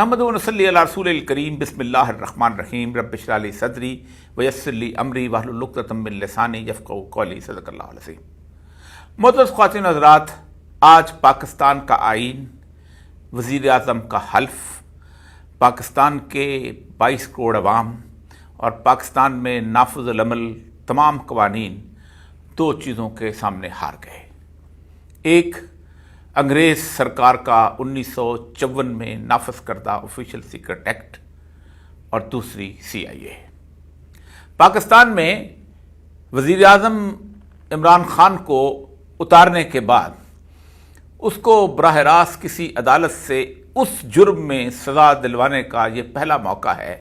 محمد صلی اللہ رسول الکریم بسم اللہ الرحمن الرحیم رب اشرح لی صدری ویسر لی امری واحلل عقدۃ من لسانی یفقہوا قولی صدق اللہ العظیم۔ معزز خواتین و حضرات، آج پاکستان کا آئین، وزیر اعظم کا حلف، پاکستان کے 22 کروڑ عوام اور پاکستان میں نافذ العمل تمام قوانین دو چیزوں کے سامنے ہار گئے۔ ایک انگریز سرکار کا 1954 میں نافذ کردہ آفیشیل سیکرٹ ایکٹ اور دوسری CIA۔ پاکستان میں وزیر اعظم عمران خان کو اتارنے کے بعد اس کو براہ راست کسی عدالت سے اس جرم میں سزا دلوانے کا یہ پہلا موقع ہے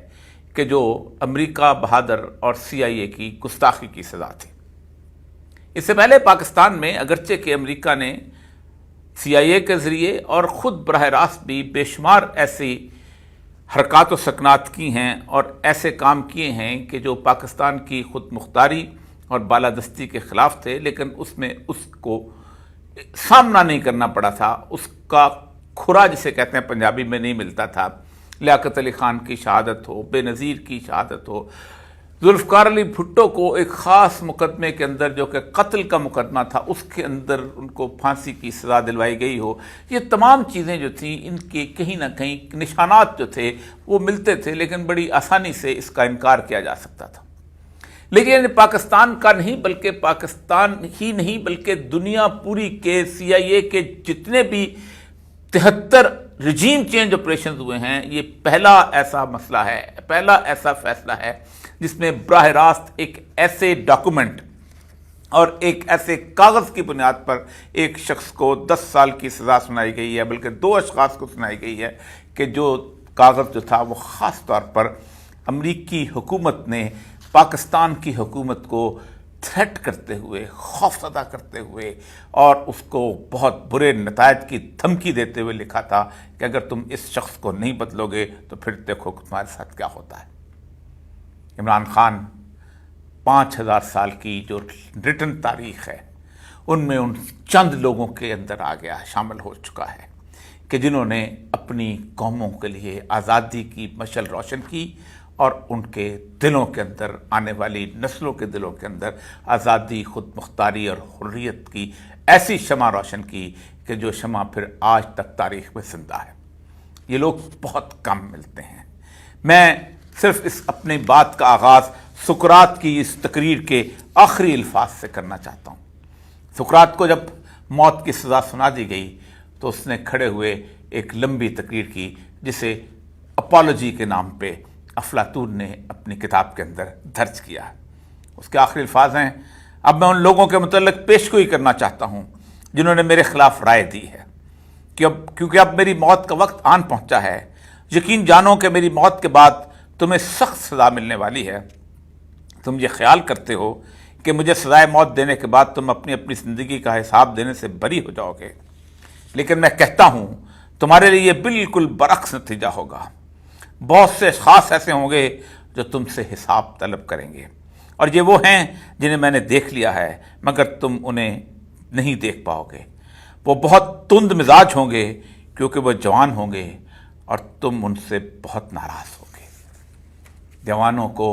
کہ جو امریکہ بہادر اور CIA کی گستاخی کی سزا تھی۔ اس سے پہلے پاکستان میں اگرچہ کہ امریکہ نے CIA کے ذریعے اور خود براہ راست بھی بے شمار ایسی حرکات و سکنات کی ہیں اور ایسے کام کیے ہیں کہ جو پاکستان کی خود مختاری اور بالادستی کے خلاف تھے، لیکن اس میں اس کو سامنا نہیں کرنا پڑا تھا، اس کا کھرا جسے کہتے ہیں پنجابی میں نہیں ملتا تھا۔ لیاقت علی خان کی شہادت ہو، بے نظیر کی شہادت ہو، ذوالفقار علی بھٹو کو ایک خاص مقدمے کے اندر جو کہ قتل کا مقدمہ تھا اس کے اندر ان کو پھانسی کی سزا دلوائی گئی ہو، یہ تمام چیزیں جو تھیں ان کے کہیں نہ کہیں نشانات جو تھے وہ ملتے تھے، لیکن بڑی آسانی سے اس کا انکار کیا جا سکتا تھا۔ لیکن پاکستان کا نہیں بلکہ پاکستان ہی نہیں بلکہ دنیا پوری کے CIA کے جتنے بھی 73 رجیم چینج آپریشنز ہوئے ہیں، یہ پہلا ایسا مسئلہ ہے، پہلا ایسا فیصلہ ہے جس میں براہ راست ایک ایسے ڈاکومنٹ اور ایک ایسے کاغذ کی بنیاد پر ایک شخص کو 10 سال کی سزا سنائی گئی ہے، بلکہ 2 اشخاص کو سنائی گئی ہے کہ جو کاغذ جو تھا وہ خاص طور پر امریکی حکومت نے پاکستان کی حکومت کو تھریٹ کرتے ہوئے، خوف زدہ کرتے ہوئے اور اس کو بہت برے نتائج کی دھمکی دیتے ہوئے لکھا تھا کہ اگر تم اس شخص کو نہیں بدلو گے تو پھر دیکھو تمہارے ساتھ کیا ہوتا ہے۔ عمران خان 5000 سال کی جو ریٹن تاریخ ہے ان میں ان چند لوگوں کے اندر آ گیا، شامل ہو چکا ہے کہ جنہوں نے اپنی قوموں کے لیے آزادی کی مشعل روشن کی اور ان کے دلوں کے اندر، آنے والی نسلوں کے دلوں کے اندر آزادی، خود مختاری اور حریت کی ایسی شمع روشن کی کہ جو شمع پھر آج تک تاریخ میں زندہ ہے۔ یہ لوگ بہت کم ملتے ہیں۔ میں صرف اس اپنی بات کا آغاز سقراط کی اس تقریر کے آخری الفاظ سے کرنا چاہتا ہوں۔ سقراط کو جب موت کی سزا سنا دی گئی تو اس نے کھڑے ہوئے ایک لمبی تقریر کی جسے اپالوجی کے نام پہ افلاطون نے اپنی کتاب کے اندر درج کیا ہے۔ اس کے آخری الفاظ ہیں، اب میں ان لوگوں کے متعلق پیشگوئی کرنا چاہتا ہوں جنہوں نے میرے خلاف رائے دی ہے کہ کیونکہ اب میری موت کا وقت آن پہنچا ہے، یقین جانو کہ میری موت کے بعد تمہیں سخت سزا ملنے والی ہے۔ تم یہ خیال کرتے ہو کہ مجھے سزائے موت دینے کے بعد تم اپنی زندگی کا حساب دینے سے بری ہو جاؤ گے، لیکن میں کہتا ہوں تمہارے لیے یہ بالکل برعکس نتیجہ ہوگا۔ بہت سے خاص ایسے ہوں گے جو تم سے حساب طلب کریں گے، اور یہ وہ ہیں جنہیں میں نے دیکھ لیا ہے مگر تم انہیں نہیں دیکھ پاؤ گے۔ وہ بہت تند مزاج ہوں گے کیونکہ وہ جوان ہوں گے اور تم ان سے بہت ناراض ہو گے۔ جوانوں کو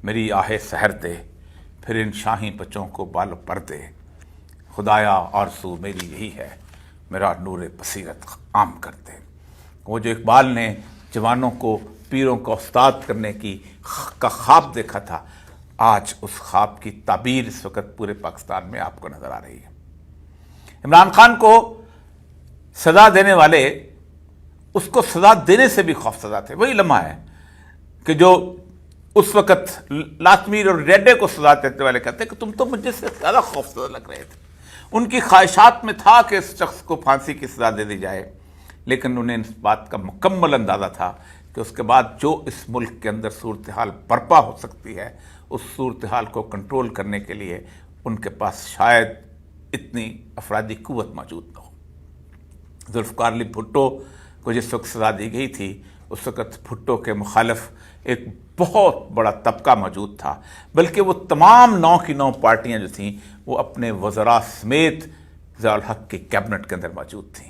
میری آہ سحر دے، پھر ان شاہی بچوں کو بالو پر دے، خدایا آرزو میری یہی ہے، میرا نور بصیرت عام کر دے۔ وہ جو اقبال نے جوانوں کو پیروں کو استاد کرنے کا خواب دیکھا تھا، آج اس خواب کی تعبیر اس وقت پورے پاکستان میں آپ کو نظر آ رہی ہے۔ عمران خان کو سزا دینے والے اس کو سزا دینے سے بھی خوف زدہ تھے۔ وہی لمحہ ہے کہ جو اس وقت لاتمیر اور ریڈے کو سزا دینے والے کہتے ہیں کہ تم تو مجھے سے زیادہ خوف زدہ لگ رہے تھے۔ ان کی خواہشات میں تھا کہ اس شخص کو پھانسی کی سزا دے دی جائے، لیکن انہیں اس بات کا مکمل اندازہ تھا کہ اس کے بعد جو اس ملک کے اندر صورتحال برپا ہو سکتی ہے، اس صورتحال کو کنٹرول کرنے کے لیے ان کے پاس شاید اتنی افرادی قوت موجود نہ ہو۔ ذوالفقار علی بھٹو کو جس وقت سزا دی گئی تھی اس وقت بھٹو کے مخالف ایک بہت بڑا طبقہ موجود تھا، بلکہ وہ تمام 9 کی 9 پارٹیاں جو تھیں وہ اپنے وزراء سمیت ضیاء الحق کی کیبنٹ کے اندر موجود تھیں۔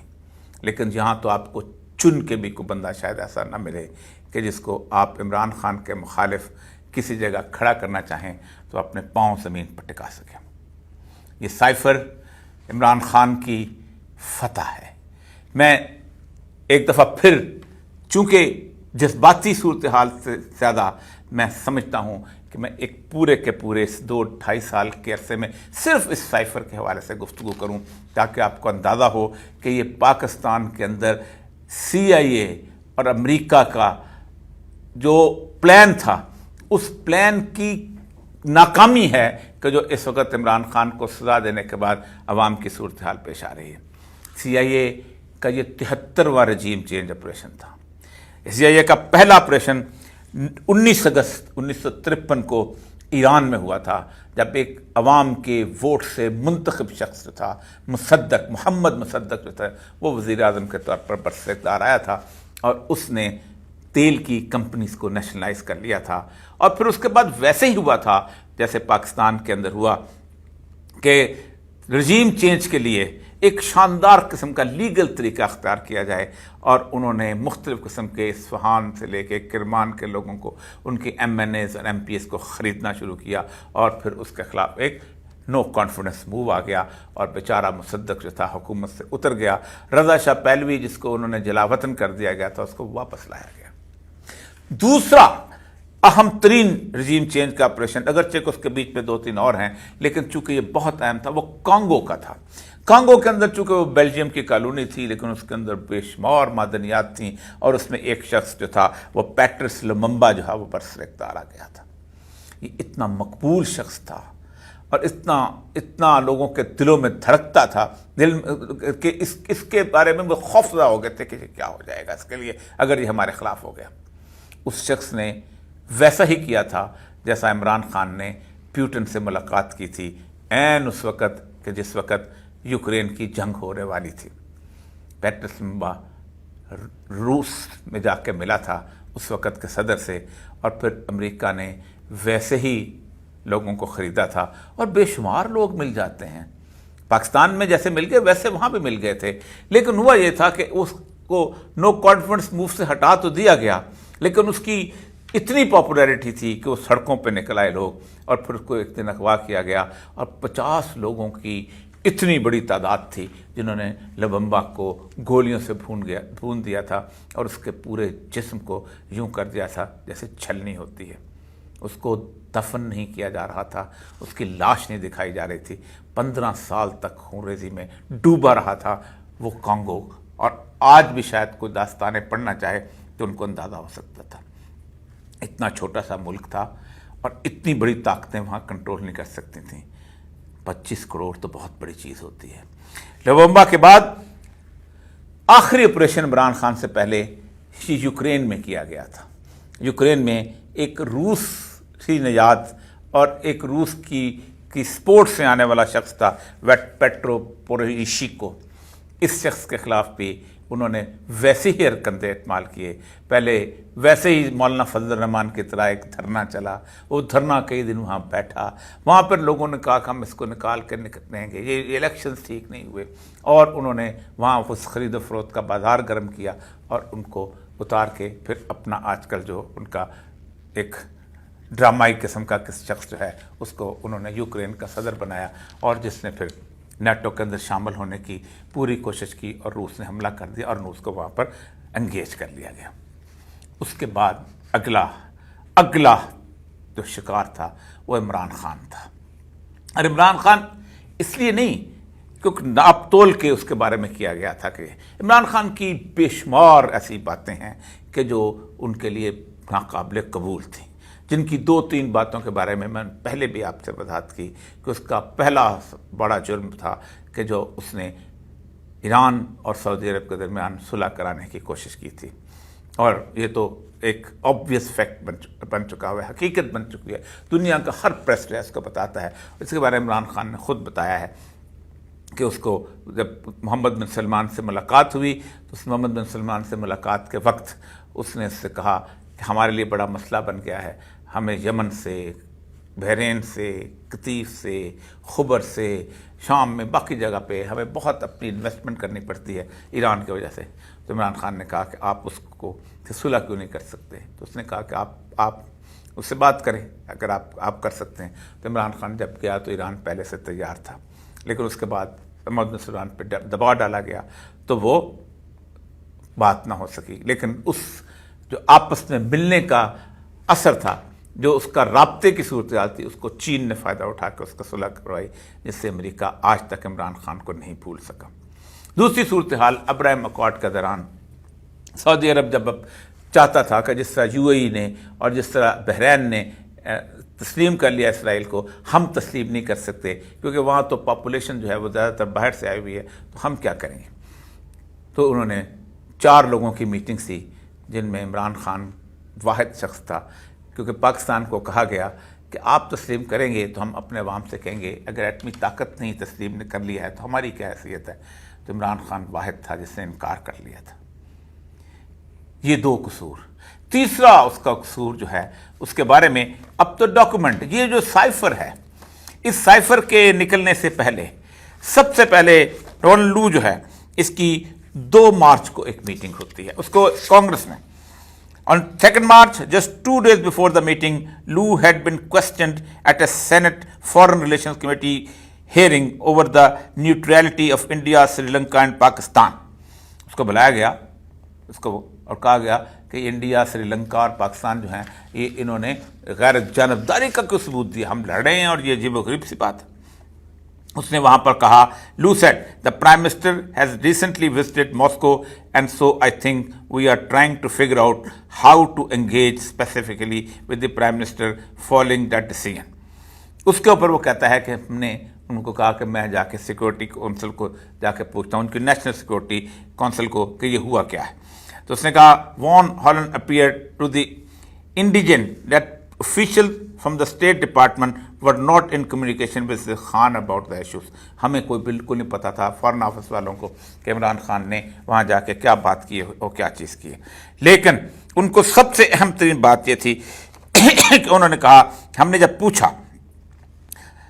لیکن یہاں تو آپ کو چن کے بھی کوئی بندہ شاید ایسا نہ ملے کہ جس کو آپ عمران خان کے مخالف کسی جگہ کھڑا کرنا چاہیں تو اپنے پاؤں زمین پر ٹکا سکیں۔ یہ سائفر عمران خان کی فتح ہے۔ میں ایک دفعہ پھر، چونکہ جذباتی صورتحال سے زیادہ میں سمجھتا ہوں کہ میں ایک پورے کے پورے اس 2-2.5 سال کے عرصے میں صرف اس سائفر کے حوالے سے گفتگو کروں تاکہ آپ کو اندازہ ہو کہ یہ پاکستان کے اندر CIA اور امریکہ کا جو پلان تھا اس پلان کی ناکامی ہے کہ جو اس وقت عمران خان کو سزا دینے کے بعد عوام کی صورتحال پیش آ رہی ہے۔ CIA کا یہ 73واں رجیم چینج آپریشن تھا۔ CIA کا پہلا آپریشن 19 اگست 1953 کو ایران میں ہوا تھا، جب ایک عوام کے ووٹ سے منتخب شخص جو تھا مصدق، محمد مصدق جو تھا، وہ وزیر اعظم کے طور پر برسر اقتدار آیا تھا اور اس نے تیل کی کمپنیز کو نیشنلائز کر لیا تھا۔ اور پھر اس کے بعد ویسے ہی ہوا تھا جیسے پاکستان کے اندر ہوا کہ رجیم چینج کے لیے ایک شاندار قسم کا لیگل طریقہ اختیار کیا جائے، اور انہوں نے مختلف قسم کے اصفہان سے لے کے کرمان کے لوگوں کو، ان کے MNAs اور MPs کو خریدنا شروع کیا، اور پھر اس کے خلاف ایک نو کانفیڈنس موو آ گیا اور بیچارہ مصدق جو تھا حکومت سے اتر گیا۔ رضا شاہ پہلوی جس کو انہوں نے جلا وطن کر دیا گیا تھا، اس کو واپس لایا گیا۔ دوسرا اہم ترین رجیم چینج کا آپریشن، اگرچہ کہ اس کے بیچ میں 2-3 اور ہیں، لیکن چونکہ یہ بہت اہم تھا، وہ کانگو کا تھا۔ کانگو کے اندر چونکہ وہ بیلجیم کی کالونی تھی، لیکن اس کے اندر بے شمار معدنیات تھیں، اور اس میں ایک شخص جو تھا وہ پیٹرس لممبا جو ہے وہ برسر اقتدار آ گیا تھا۔ یہ اتنا مقبول شخص تھا اور اتنا لوگوں کے دلوں میں دھڑکتا تھا دل کہ اس کے بارے میں وہ خوفزدہ ہو گئے تھے کہ کیا ہو جائے گا اس کے لیے اگر یہ ہمارے خلاف ہو گیا۔ اس شخص نے ویسا ہی کیا تھا جیسا عمران خان نے پیوٹن سے ملاقات کی تھی عین اس وقت کہ جس وقت یوکرین کی جنگ ہونے والی تھی۔ پیٹرس لممبا روس میں جا کے ملا تھا اس وقت کے صدر سے، اور پھر امریکہ نے ویسے ہی لوگوں کو خریدا تھا، اور بے شمار لوگ مل جاتے ہیں۔ پاکستان میں جیسے مل گئے ویسے وہاں بھی مل گئے تھے، لیکن ہوا یہ تھا کہ اس کو نو کانفیڈنس موو سے ہٹا تو دیا گیا، لیکن اس کی اتنی پاپولیرٹی تھی کہ وہ سڑکوں پہ نکل آئے لوگ، اور پھر اس کو ایک دن اغوا کیا گیا، اور 50 لوگوں کی اتنی بڑی تعداد تھی جنہوں نے لممبا کو گولیوں سے بھون دیا تھا، اور اس کے پورے جسم کو یوں کر دیا تھا جیسے چھلنی ہوتی ہے۔ اس کو دفن نہیں کیا جا رہا تھا، اس کی لاش نہیں دکھائی جا رہی تھی۔ 15 سال تک خونریزی میں ڈوبا رہا تھا وہ کانگو، اور آج بھی شاید کوئی داستانیں پڑھنا چاہے تو ان کو اندازہ ہو سکتا تھا۔ اتنا چھوٹا سا ملک تھا اور اتنی بڑی طاقتیں وہاں کنٹرول نہیں کر سکتی تھیں۔ 25 کروڑ تو بہت بڑی چیز ہوتی ہے۔ لممبا کے بعد آخری آپریشن عمران خان سے پہلے یوکرین میں کیا گیا تھا۔ یوکرین میں ایک روسی نژاد اور ایک روس کی سپورٹ سے آنے والا شخص تھا پیٹرو پوروشینکو۔ اس شخص کے خلاف بھی انہوں نے ویسے ہی حرکتیں استعمال کیے۔ پہلے ویسے ہی مولانا فضل الرحمان کی طرح ایک دھرنا چلا، وہ دھرنا کئی دن وہاں بیٹھا، وہاں پر لوگوں نے کہا کہ ہم اس کو نکال کے نکلیں گے، یہ الیکشنز ٹھیک نہیں ہوئے، اور انہوں نے وہاں اس خرید و فروخت کا بازار گرم کیا اور ان کو اتار کے پھر اپنا آج کل جو ان کا ایک ڈرامائی قسم کا شخص جو ہے اس کو انہوں نے یوکرین کا صدر بنایا، اور جس نے پھر نیٹو کے اندر شامل ہونے کی پوری کوشش کی، اور روس نے حملہ کر دیا اور روس کو وہاں پر انگیج کر لیا گیا۔ اس کے بعد اگلا جو شکار تھا وہ عمران خان تھا، اور عمران خان اس لیے نہیں کیونکہ ناپ تول کے اس کے بارے میں کیا گیا تھا کہ عمران خان کی بے شمار ایسی باتیں ہیں کہ جو ان کے لیے ناقابل قبول تھیں، جن کی 2-3 باتوں کے بارے میں پہلے بھی آپ سے وضاحت کی کہ اس کا پہلا بڑا جرم تھا کہ جو اس نے ایران اور سعودی عرب کے درمیان صلح کرانے کی کوشش کی تھی، اور یہ تو ایک آبویس فیکٹ بن چکا ہوا ہے، حقیقت بن چکی ہے، دنیا کا ہر پریس اس کو بتاتا ہے۔ اس کے بارے میں عمران خان نے خود بتایا ہے کہ اس کو جب محمد بن سلمان سے ملاقات ہوئی تو اس محمد بن سلمان سے ملاقات کے وقت اس نے اس سے کہا کہ ہمارے لیے بڑا مسئلہ بن گیا ہے، ہمیں یمن سے بحرین سے، قطیف سے، خبر سے، شام میں باقی جگہ پہ ہمیں بہت اپنی انویسٹمنٹ کرنی پڑتی ہے ایران کی وجہ سے. تو عمران خان نے کہا کہ آپ اس کو صلح کیوں نہیں کر سکتے؟ تو اس نے کہا کہ آپ اس سے بات کریں اگر آپ کر سکتے ہیں. تو عمران خان جب گیا تو ایران پہلے سے تیار تھا، لیکن اس کے بعد محمد بن سلمان پہ دباؤ ڈالا گیا تو وہ بات نہ ہو سکی. لیکن اس جو آپس میں ملنے کا اثر تھا، جو اس کا رابطے کی صورتحال تھی، اس کو چین نے فائدہ اٹھا کے اس کا صلح کروائی، جس سے امریکہ آج تک عمران خان کو نہیں بھول سکا. دوسری صورتحال ابراہیم اکارڈ کا دوران، سعودی عرب جب چاہتا تھا کہ جس طرح یو اے ای نے اور جس طرح بحرین نے تسلیم کر لیا اسرائیل کو، ہم تسلیم نہیں کر سکتے کیونکہ وہاں تو پاپولیشن جو ہے وہ زیادہ تر باہر سے آئی ہوئی ہے، تو ہم کیا کریں گے. تو انہوں نے 4 لوگوں کی میٹنگ سی، جن میں عمران خان واحد شخص تھا، کیونکہ پاکستان کو کہا گیا کہ آپ تسلیم کریں گے تو ہم اپنے عوام سے کہیں گے اگر ایٹمی طاقت نہیں تسلیم کر لیا ہے تو ہماری کیا حیثیت ہے. تو عمران خان واحد تھا جس نے انکار کر لیا تھا. یہ 2 قصور. تیسرا اس کا قصور جو ہے اس کے بارے میں اب تو ڈاکومنٹ، یہ جو سائفر ہے، اس سائفر کے نکلنے سے پہلے سب سے پہلے ڈونلڈ لو جو ہے، اس کی 2 مارچ کو ایک میٹنگ ہوتی ہے اس کو کانگریس میں. On 2nd March, just 2 days before the meeting, Lou had been questioned at a Senate Foreign Relations Committee hearing over the neutrality of India, Sri Lanka and Pakistan. اس کو بلایا گیا اس کو اور کہا گیا کہ انڈیا، سری لنکا اور پاکستان جو ہیں یہ انہوں نے غیر جانبداری کا کوئی ثبوت دیا، ہم لڑ رہے ہیں اور یہ عجیب و غریب سی بات ہے. اس نے وہاں پر کہا، لو sad the Prime Minister has recently visited Moscow and so I think we are trying to figure out how to engage specifically with the Prime Minister following that decision. اس کے اوپر وہ کہتا ہے کہ ہم نے ان کو کہا کہ میں جا کے سیکورٹی کونسل کو جا کے پوچھتا ہوں، ان کی نیشنل سیکورٹی کونسل کو، کہ یہ ہوا کیا ہے. تو اس نے کہا Van Hollen appear to the Indian that officials from the State Department were not in communication with Khan about the issues. ہمیں کوئی بالکل نہیں پتا تھا فارن آفس والوں کو کہ عمران خان نے وہاں جا کے کیا بات کی ہے اور کیا چیز کی ہے. لیکن ان کو سب سے اہم ترین بات یہ تھی کہ انہوں نے کہا، ہم نے جب پوچھا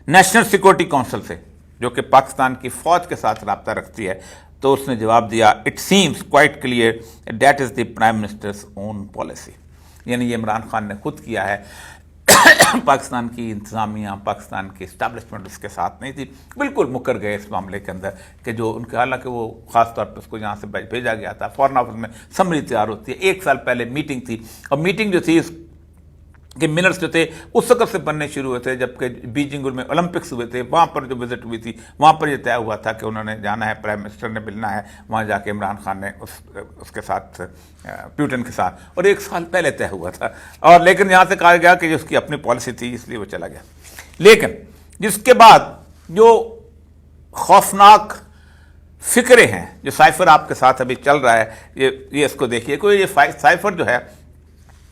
نیشنل سیکورٹی کونسل سے جو کہ پاکستان کی فوج کے ساتھ رابطہ رکھتی ہے، تو اس نے جواب دیا it seems quite clear that is the prime ministers own policy. یعنی یہ عمران خان نے خود کیا ہے، پاکستان کی انتظامیہ، پاکستان کی اسٹیبلشمنٹ اس کے ساتھ نہیں تھی، بالکل مکر گئے اس معاملے کے اندر کہ جو ان کے، حالانکہ وہ خاص طور پہ اس کو یہاں سے بھیجا گیا تھا. فارن آفس میں سمری تیار ہوتی ہے، 1 سال پہلے میٹنگ تھی، اور میٹنگ جو تھی اس کے منٹس جو تھے اس وقت سے بننے شروع ہوئے تھے جبکہ بیجنگ میں اولمپکس ہوئے تھے. وہاں پر جو وزٹ ہوئی تھی وہاں پر یہ طے ہوا تھا کہ انہوں نے جانا ہے، پرائم منسٹر نے ملنا ہے وہاں جا کے عمران خان نے اس کے ساتھ، پیوٹن کے ساتھ، اور 1 سال پہلے طے ہوا تھا. اور لیکن یہاں سے کہا گیا کہ اس کی اپنی پالیسی تھی اس لیے وہ چلا گیا. لیکن جس کے بعد جو خوفناک فکرے ہیں، جو سائفر آپ کے ساتھ ابھی چل رہا ہے، یہ اس کو دیکھیے. کوئی یہ سائفر جو ہے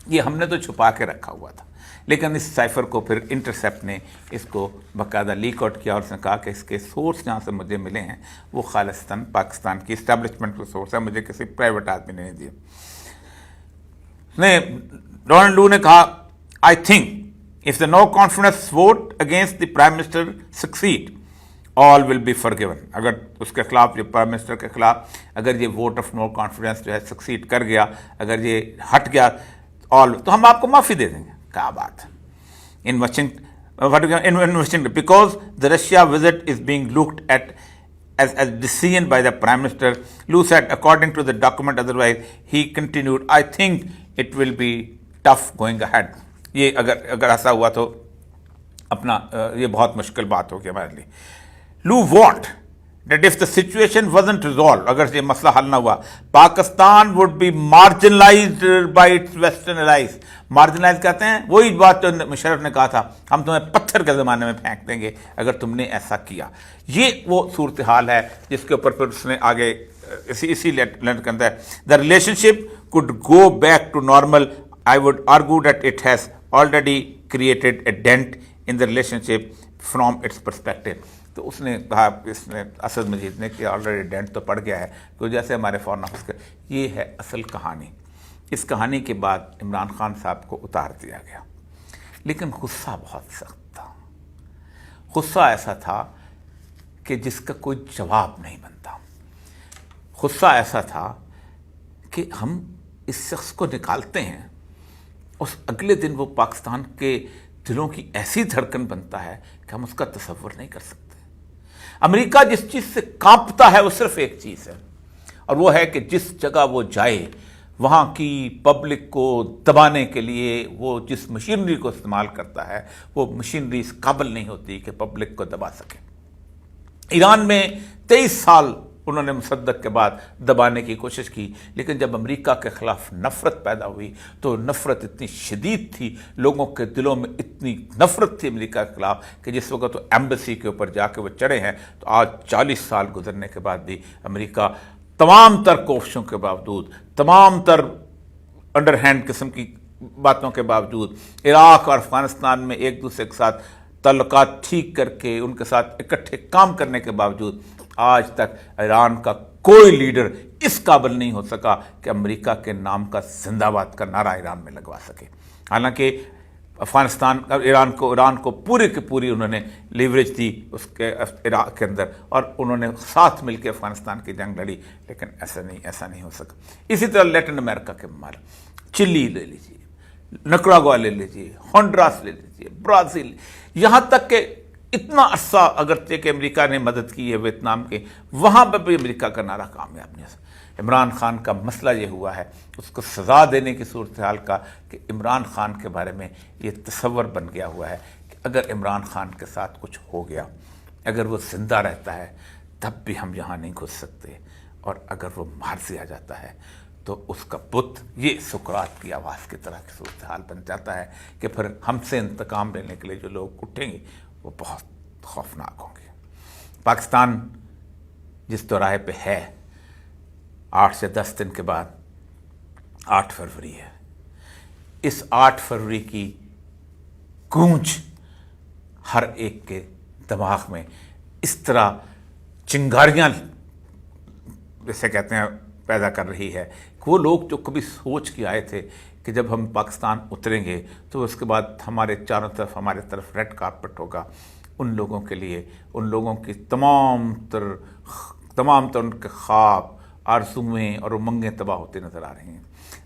یہ ہم نے تو چھپا کے رکھا ہوا تھا، لیکن اس سائفر کو پھر انٹرسیپٹ نے اس کو باقاعدہ لیک آؤٹ کیا اور اس نے کہا کہ اس کے سورس جہاں سے مجھے ملے ہیں وہ خالصتاً پاکستان کی اسٹیبلشمنٹ کے سورس ہے، مجھے کسی پرائیویٹ آدمی نے نہیں دیے. ڈونلڈ لو نے کہا I think if the no confidence vote against the prime minister succeed all will be forgiven. اگر اس کے خلاف، جو پرائم منسٹر کے خلاف اگر یہ ووٹ آف نو کانفیڈنس جو ہے سکسیڈ کر گیا، اگر یہ ہٹ گیا تو ہم آپ کو معافی دے دیں گے. کیا بات ہے. in Washington because the Russia visit is being looked at as a decision by the Prime Minister. Lou said according to the document, otherwise he continued I think it will be tough going ahead. یہ اگر ایسا ہوا تو اپنا یہ بہت مشکل بات ہوگی ہمارے لیے. Lou warned that if the situation wasn't resolved, اگر یہ مسئلہ حل نہ ہوا، Pakistan would be marginalized by its western allies. Marginalise کہتے ہیں وہی بات جو مشرف نے کہا تھا، ہم تمہیں پتھر کے زمانے میں پھینک دیں گے اگر تم نے ایسا کیا. یہ وہ صورتحال ہے جس کے اوپر پھر اس نے آگے اسی لیٹر کے اندر the relationship could go back to normal. I would argue that it has already created a dent in the relationship from its perspective. تو اس نے کہا، اس نے اسد مجید نے، کہ آلریڈی ڈینٹ تو پڑ گیا ہے، تو جیسے ہمارے فارن آفس کا. یہ ہے اصل کہانی. اس کہانی کے بعد عمران خان صاحب کو اتار دیا گیا، لیکن غصہ بہت سخت غصہ ایسا تھا کہ جس کا کوئی جواب نہیں بنتا. غصہ ایسا تھا کہ ہم اس شخص کو نکالتے ہیں، اس اگلے دن وہ پاکستان کے دلوں کی ایسی دھڑکن بنتا ہے کہ ہم اس کا تصور نہیں کر سکتے. امریکہ جس چیز سے کانپتا ہے وہ صرف ایک چیز ہے، اور وہ ہے کہ جس جگہ وہ جائے وہاں کی پبلک کو دبانے کے لیے وہ جس مشینری کو استعمال کرتا ہے وہ مشینری اس قابل نہیں ہوتی کہ پبلک کو دبا سکے. ایران میں 23 سال انہوں نے مصدق کے بعد دبانے کی کوشش کی، لیکن جب امریکہ کے خلاف نفرت پیدا ہوئی تو نفرت اتنی شدید تھی، لوگوں کے دلوں میں اتنی نفرت تھی امریکہ کے خلاف کہ جس وقت وہ ایمبیسی کے اوپر جا کے وہ چڑھے ہیں تو آج 40 سال گزرنے کے بعد بھی امریکہ تمام تر کوششوں کے باوجود، تمام تر انڈر ہینڈ قسم کی باتوں کے باوجود، عراق اور افغانستان میں ایک دوسرے کے ساتھ تعلقات ٹھیک کر کے ان کے ساتھ اکٹھے کام کرنے کے باوجود آج تک ایران کا کوئی لیڈر اس قابل نہیں ہو سکا کہ امریکہ کے نام کا زندہ باد کا نعرہ ایران میں لگوا سکے. حالانکہ افغانستان ایران کو پوری کی پوری انہوں نے لیوریج دی اس کے عراق کے اندر، اور انہوں نے ساتھ مل کے افغانستان کی جنگ لڑی، لیکن ایسا نہیں ہو سکا. اسی طرح لیٹن امریکہ کے ممالک، چلی لے لیجیے، نکراگوا لے لیجیے، ہونڈراس لے لیجیے، برازیل، یہاں تک کہ اتنا عرصہ اگرچہ کہ امریکہ نے مدد کی ہے ویتنام کے، وہاں پہ بھی امریکہ کا نعرہ کامیاب نہیں ہے. عمران خان کا مسئلہ یہ ہوا ہے اس کو سزا دینے کی صورتحال کا کہ عمران خان کے بارے میں یہ تصور بن گیا ہوا ہے کہ اگر عمران خان کے ساتھ کچھ ہو گیا، اگر وہ زندہ رہتا ہے تب بھی ہم یہاں نہیں گھس سکتے، اور اگر وہ مار دیا جاتا ہے تو اس کا بت یہ سقراط کی آواز کی طرح کی صورتحال بن جاتا ہے کہ پھر ہم سے انتقام لینے کے لیے جو لوگ اٹھیں گے وہ بہت خوفناک ہوں گے. پاکستان جس دوراہے پہ ہے، 8 سے 10 دن کے بعد 8 فروری ہے. اس 8 فروری کی گونج ہر ایک کے دماغ میں اس طرح چنگاریاں جیسے کہتے ہیں پیدا کر رہی ہے کہ وہ لوگ جو کبھی سوچ کے آئے تھے کہ جب ہم پاکستان اتریں گے تو اس کے بعد ہمارے چاروں طرف ہمارے طرف ریڈ کارپٹ ہوگا، ان لوگوں کے لیے، ان لوگوں کی تمام تر ان کے خواب، آرزویں اور امنگیں تباہ ہوتے نظر آ رہی ہیں.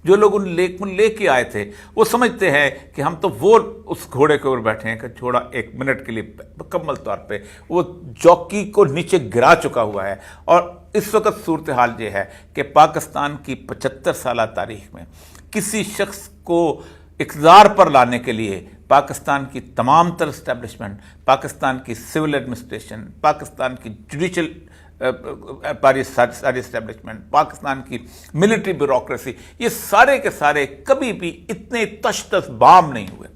جو لوگ ان لے کے آئے تھے وہ سمجھتے ہیں کہ ہم تو وہ اس گھوڑے کے اوپر بیٹھے ہیں کہ گھوڑا 1 منٹ کے لیے مکمل طور پہ وہ جوکی کو نیچے گرا چکا ہوا ہے. اور اس وقت صورتحال یہ ہے کہ پاکستان کی 75 سالہ تاریخ میں کسی شخص کو اقتدار پر لانے کے لیے پاکستان کی تمام تر اسٹیبلشمنٹ، پاکستان کی سول ایڈمنسٹریشن، پاکستان کی جوڈیشل ساری اسٹیبلشمنٹ، پاکستان کی ملٹری بیوروکریسی، یہ سارے کے سارے کبھی بھی اتنے تش تش بام نہیں ہوئے،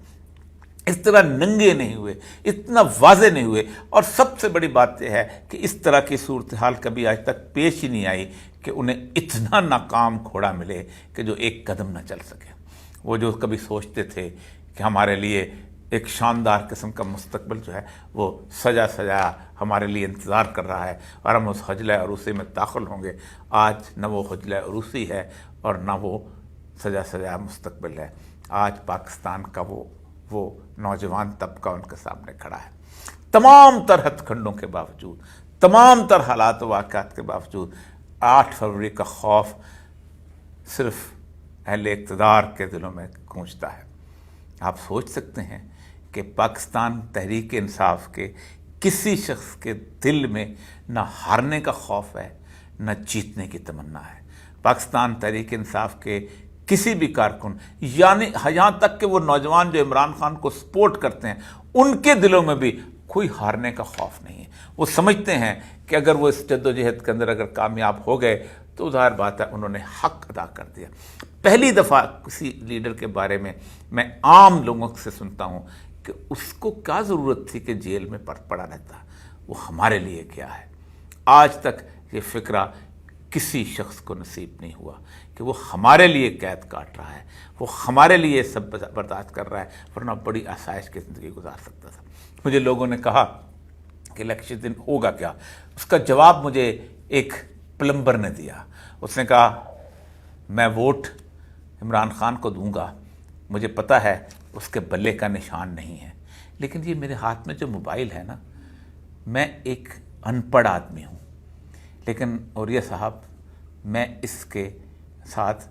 اس طرح ننگے نہیں ہوئے، اتنا واضح نہیں ہوئے. اور سب سے بڑی بات یہ ہے کہ اس طرح کی صورتحال کبھی آج تک پیش ہی نہیں آئی کہ انہیں اتنا ناکام گھوڑا ملے کہ جو ایک قدم نہ چل سکے. وہ جو کبھی سوچتے تھے کہ ہمارے لیے ایک شاندار قسم کا مستقبل جو ہے وہ سجا ہمارے لیے انتظار کر رہا ہے اور ہم اس حجلہ عروسی میں داخل ہوں گے، آج نہ وہ حجلہ عروسی ہے اور نہ وہ سجا مستقبل ہے. آج پاکستان کا وہ نوجوان طبقہ ان کے سامنے کھڑا ہے. تمام تر ہتھ کنڈوں کے باوجود، تمام تر حالات و واقعات کے باوجود 8 فروری کا خوف صرف اہل اقتدار کے دلوں میں گونجتا ہے. آپ سوچ سکتے ہیں کہ پاکستان تحریک انصاف کے کسی شخص کے دل میں نہ ہارنے کا خوف ہے نہ جیتنے کی تمنا ہے. پاکستان تحریک انصاف کے کسی بھی کارکن، یعنی یہاں تک کہ وہ نوجوان جو عمران خان کو سپورٹ کرتے ہیں، ان کے دلوں میں بھی کوئی ہارنے کا خوف نہیں ہے. وہ سمجھتے ہیں کہ اگر وہ اس جدوجہد کے اندر اگر کامیاب ہو گئے تو ظاہر بات ہے انہوں نے حق ادا کر دیا. پہلی دفعہ کسی لیڈر کے بارے میں عام لوگوں سے سنتا ہوں کہ اس کو کیا ضرورت تھی کہ جیل میں پڑا رہتا، وہ ہمارے لیے کیا ہے. آج تک یہ فکرہ کسی شخص کو نصیب نہیں ہوا کہ وہ ہمارے لیے قید کاٹ رہا ہے، وہ ہمارے لیے سب برداشت کر رہا ہے، ورنہ بڑی آسائش کی زندگی گزار سکتا تھا. مجھے لوگوں نے کہا کہ الیکشن دن ہوگا کیا، اس کا جواب مجھے ایک پلمبر نے دیا. اس نے کہا میں ووٹ عمران خان کو دوں گا، مجھے پتہ ہے اس کے بلے کا نشان نہیں ہے، لیکن یہ میرے ہاتھ میں جو موبائل ہے نا، میں ایک انپڑھ آدمی ہوں، لیکن اوریہ صاحب میں اس کے ساتھ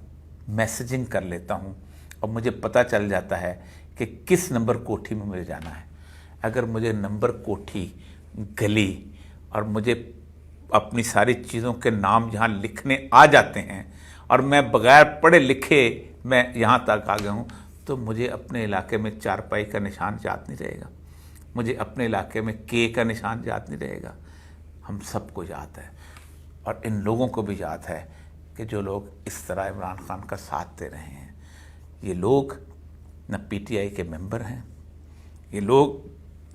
میسیجنگ کر لیتا ہوں اور مجھے پتہ چل جاتا ہے کہ کس نمبر کوٹھی میں مجھے جانا ہے۔ اگر مجھے نمبر کوٹھی، گلی اور مجھے اپنی ساری چیزوں کے نام جہاں لکھنے آ جاتے ہیں اور میں بغیر پڑھے لکھے میں یہاں تک آ گیا ہوں، تو مجھے اپنے علاقے میں چارپائی کا نشان یاد نہیں رہے گا، مجھے اپنے علاقے میں کے کا نشان یاد نہیں رہے گا۔ ہم سب کو یاد ہے، اور ان لوگوں کو بھی یاد ہے کہ جو لوگ اس طرح عمران خان کا ساتھ دے رہے ہیں۔ یہ لوگ نہ پی ٹی آئی کے ممبر ہیں، یہ لوگ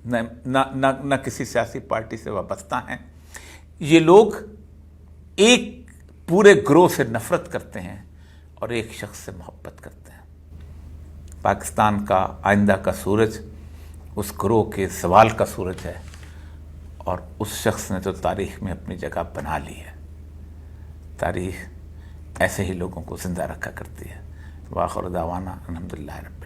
نہ کسی سیاسی پارٹی سے وابستہ ہیں، یہ لوگ ایک پورے گروہ سے نفرت کرتے ہیں اور ایک شخص سے محبت کرتے ہیں۔ پاکستان کا آئندہ کا سورج اس گروہ کے زوال کا سورج ہے، اور اس شخص نے تو تاریخ میں اپنی جگہ بنا لی ہے۔ تاریخ ایسے ہی لوگوں کو زندہ رکھا کرتی ہے۔ وآخر دعوانا الحمدللہ رب